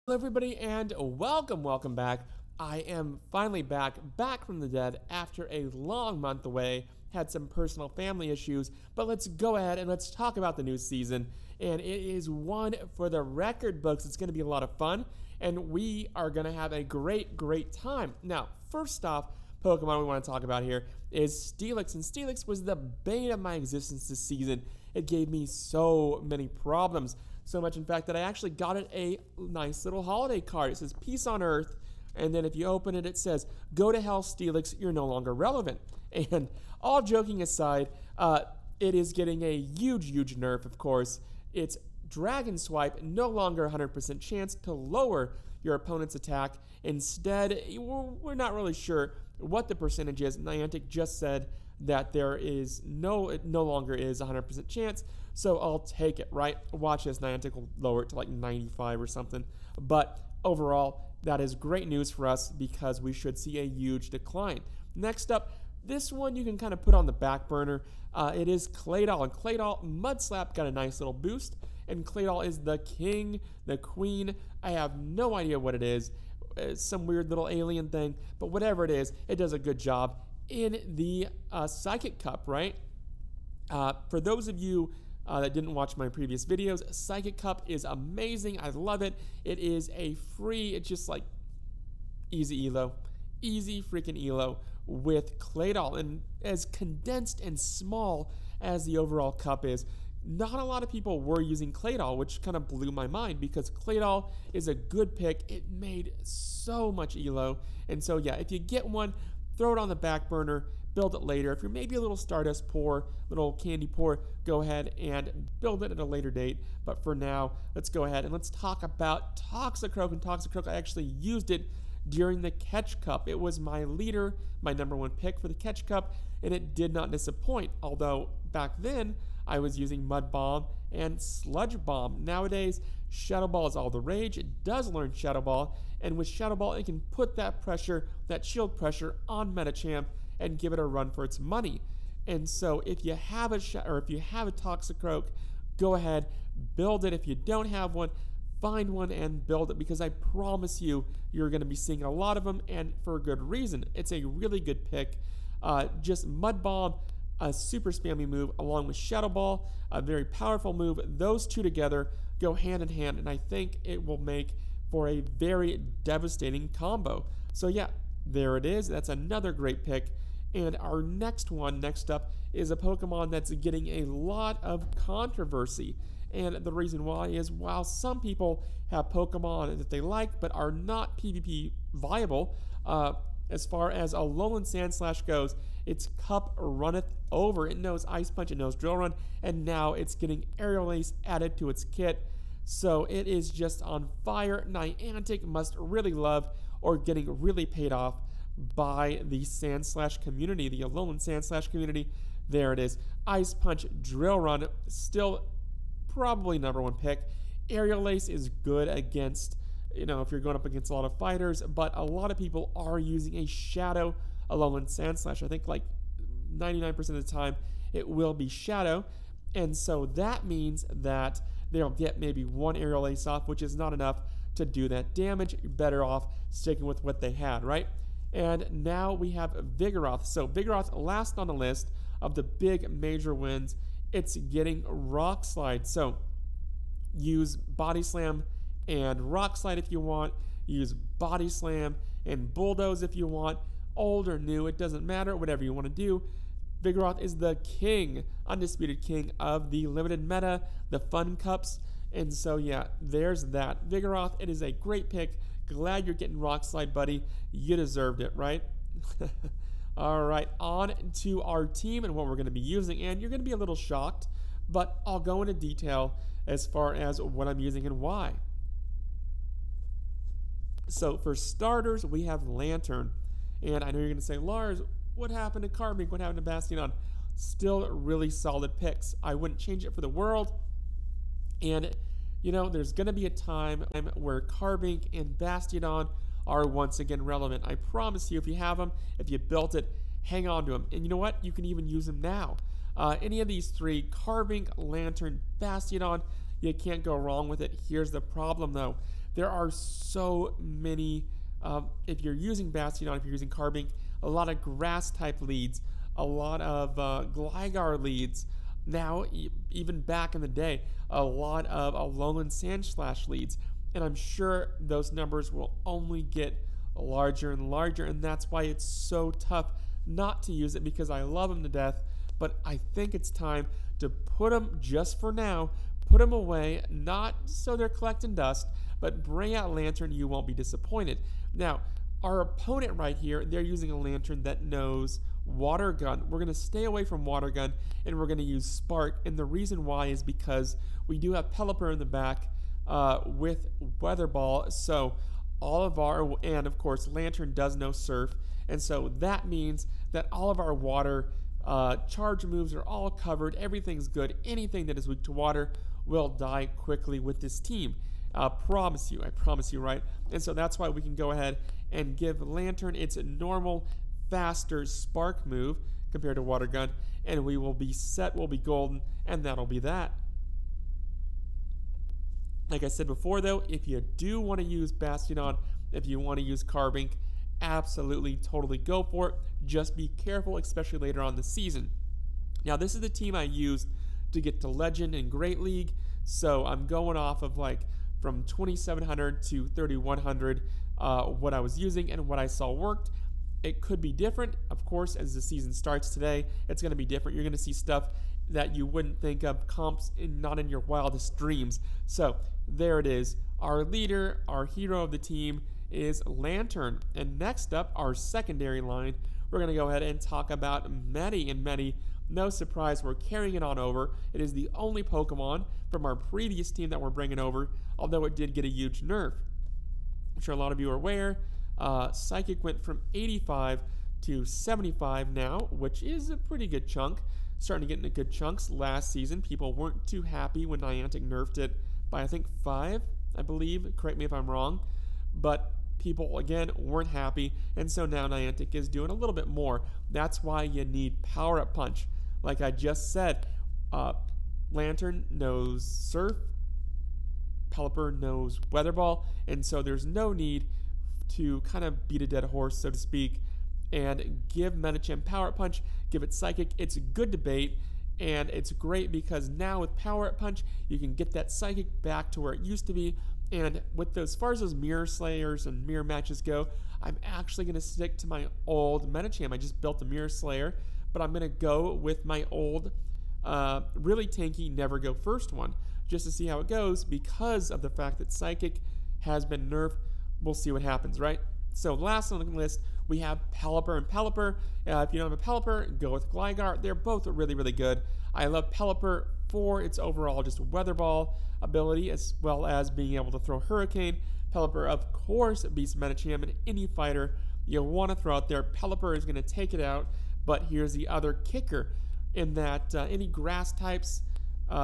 Hello everybody and welcome back. I am finally back from the dead after a long month away. Had some personal family issues, but let's go ahead and let's talk about the new season. And it is one for the record books. It's going to be a lot of fun and we are going to have a great time. Now, first off, Pokemon we want to talk about here is Steelix, and Steelix was the bane of my existence this season. It gave me so many problems. So much, in fact, that I actually got it a nice little holiday card. It says, "Peace on Earth," and then if you open it, it says, "Go to hell, Steelix, you're no longer relevant." And all joking aside, it is getting a huge nerf, of course. It's Dragon Swipe, no longer 100% chance to lower your opponent's attack. Instead, we're not really sure what the percentage is. Niantic just said that it no longer is 100% chance, so I'll take it, right? Watch this, Niantic will lower it to like 95 or something. But overall, that is great news for us because we should see a huge decline. Next up, this one you can kind of put on the back burner. It is Claydol, and Claydol Mudslap got a nice little boost, and Claydol is the king, the queen. I have no idea what it is. It's some weird little alien thing, but whatever it is, it does a good job in the Psychic Cup, right? For those of you that didn't watch my previous videos, Psychic Cup is amazing. I love it. It is a free, it's just like easy freaking elo with Claydol, and as condensed and small as the overall cup is, not a lot of people were using Claydol, which kind of blew my mind because Claydol is a good pick. It made so much elo, and so yeah, if you get one, throw it on the back burner, build it later. If you're maybe a little Stardust poor, little candy poor, go ahead and build it at a later date. But for now, let's go ahead and let's talk about Toxicroak. And Toxicroak, I actually used it during the Catch Cup. It was my leader, my #1 pick for the Catch Cup, and it did not disappoint. Although back then, I was using Mud Bomb and Sludge Bomb. Nowadays, Shadow Ball is all the rage. It does learn Shadow Ball, and with Shadow Ball, it can put that pressure, that shield pressure on Medicham and give it a run for its money. And so if you have a Toxicroak, go ahead, build it. If you don't have one, find one and build it, because I promise you, you're going to be seeing a lot of them, and for a good reason. It's a really good pick. Just Mud Bomb, a super spammy move, along with Shadow Ball, a very powerful move. Those two together go hand in hand, and I think it will make for a very devastating combo. So yeah, there it is. That's another great pick. And our next up, is a Pokemon that's getting a lot of controversy. And the reason why is, while some people have Pokemon that they like but are not PvP viable, as far as Alolan Sandslash goes, its cup runneth over. It knows Ice Punch, it knows Drill Run, and now it's getting Aerial Ace added to its kit. So it is just on fire. Niantic must really love or getting really paid off by the Sandslash community, the Alolan Sandslash community. There it is. Ice Punch, Drill Run, still probably #1 pick. Aerial Ace is good against, if you're going up against a lot of fighters, but a lot of people are using a Shadow Alolan Sandslash. I think like 99% of the time it will be Shadow, and so that means that they'll get maybe one Aerial Ace off, which is not enough to do that damage. You're better off sticking with what they had, right? And now we have Vigoroth. So Vigoroth, last on the list of the big major wins. It's getting Rock Slide. So use Body Slam and Rock Slide if you want. Use Body Slam and Bulldoze if you want. Old or new, it doesn't matter. Whatever you want to do. Vigoroth is the king, undisputed king of the limited meta, the Fun Cups. And so yeah, there's that. Vigoroth, it is a great pick. Glad you're getting Rock Slide, buddy. You deserved it, right? All right, on to our team and what we're going to be using. And you're going to be a little shocked, but I'll go into detail as far as what I'm using and why. So for starters, we have Lantern. And I know you're going to say, Lars, what happened to Carbink? What happened to Bastion? Still really solid picks. I wouldn't change it for the world. And there's going to be a time where Carbink and Bastion are once again relevant. I promise you, if you have them, if you built it, hang on to them. And you know what? You can even use them now. Any of these three, Carbink, Lantern, Bastion, you can't go wrong with it. Here's the problem, though. There are so many, if you're using Bastion, if you're using Carbink, a lot of grass type leads, a lot of Gligar leads. Now, even back in the day, a lot of Alolan Sandslash leads. And I'm sure those numbers will only get larger and larger, and that's why it's so tough not to use it, because I love them to death. But I think it's time to put them, just for now, put them away, not so they're collecting dust, but bring out Lantern. You won't be disappointed. Now, our opponent right here, they're using a Lantern that knows Water Gun. We're going to stay away from Water Gun, and we're going to use Spark. And the reason why is because we do have Pelipper in the back with Weather Ball. So all of our, and of course, Lantern does know Surf. And so that means that all of our water charge moves are all covered. Everything's good. Anything that is weak to water will die quickly with this team. I promise you, right? And so that's why we can go ahead and give Lantern its normal, faster Spark move compared to Water Gun, and we will be set, we'll be golden, and that'll be that. Like I said before, though, if you do want to use Bastion, if you want to use Carbink, absolutely, totally go for it. Just be careful, especially later on in the season. Now, this is the team I used to get to Legend and Great League, so I'm going off of like from 2700 to 3100 what I was using and what I saw worked. It could be different, of course, as the season starts today. It's going to be different. You're going to see stuff that you wouldn't think of, comps not in your wildest dreams. So there it is. Our leader, our hero of the team is Lantern. And next up, our secondary line, we're going to go ahead and talk about Medi. And Medi, no surprise, we're carrying it on over. It is the only Pokemon from our previous team that we're bringing over, although it did get a huge nerf. I'm sure a lot of you are aware. Psychic went from 85 to 75 now, which is a pretty good chunk. Starting to get into good chunks. Last season, people weren't too happy when Niantic nerfed it by, I think, 5, I believe. Correct me if I'm wrong. But people, again, weren't happy, and so now Niantic is doing a little bit more. That's why you need Power Up Punch. Like I just said, Lantern knows Surf, Pelipper knows Weather Ball, and so there's no need to kind of beat a dead horse, so to speak, and give Medicham Power Up Punch, give it Psychic. It's a good debate, and it's great because now with Power Up Punch, you can get that Psychic back to where it used to be. And with those, as far as those Mirror Slayers and Mirror matches go, I'm actually going to stick to my old Medicham. I just built a Mirror Slayer, but I'm going to go with my old, really tanky Never Go First one, just to see how it goes because of the fact that Psychic has been nerfed. We'll see what happens, right? So last on the list, we have Pelipper and Pelipper. If you don't have a Pelipper, go with Gligar. They're both really, really good. I love Pelipper for its overall just Weather Ball ability, as well as being able to throw Hurricane. Pelipper, of course, beats Medicham, and any fighter you want to throw out there, Pelipper is going to take it out. But here's the other kicker, in that any grass types,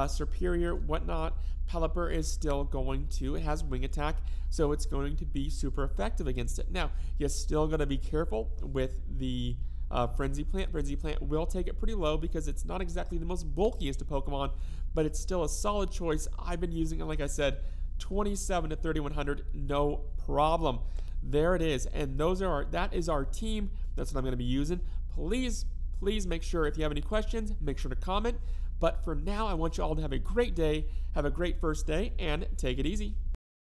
Superior, whatnot, Pelipper is still going to, it has Wing Attack, so it's going to be super effective against it. Now, you're still going to be careful with the Frenzy Plant. Frenzy Plant will take it pretty low because it's not exactly the most bulkiest of Pokemon, but it's still a solid choice. I've been using it, like I said, 27 to 3100, no problem. There it is, and that is our team. That's what I'm going to be using. Please make sure, if you have any questions, make sure to comment. But for now, I want you all to have a great day, have a great first day, and take it easy.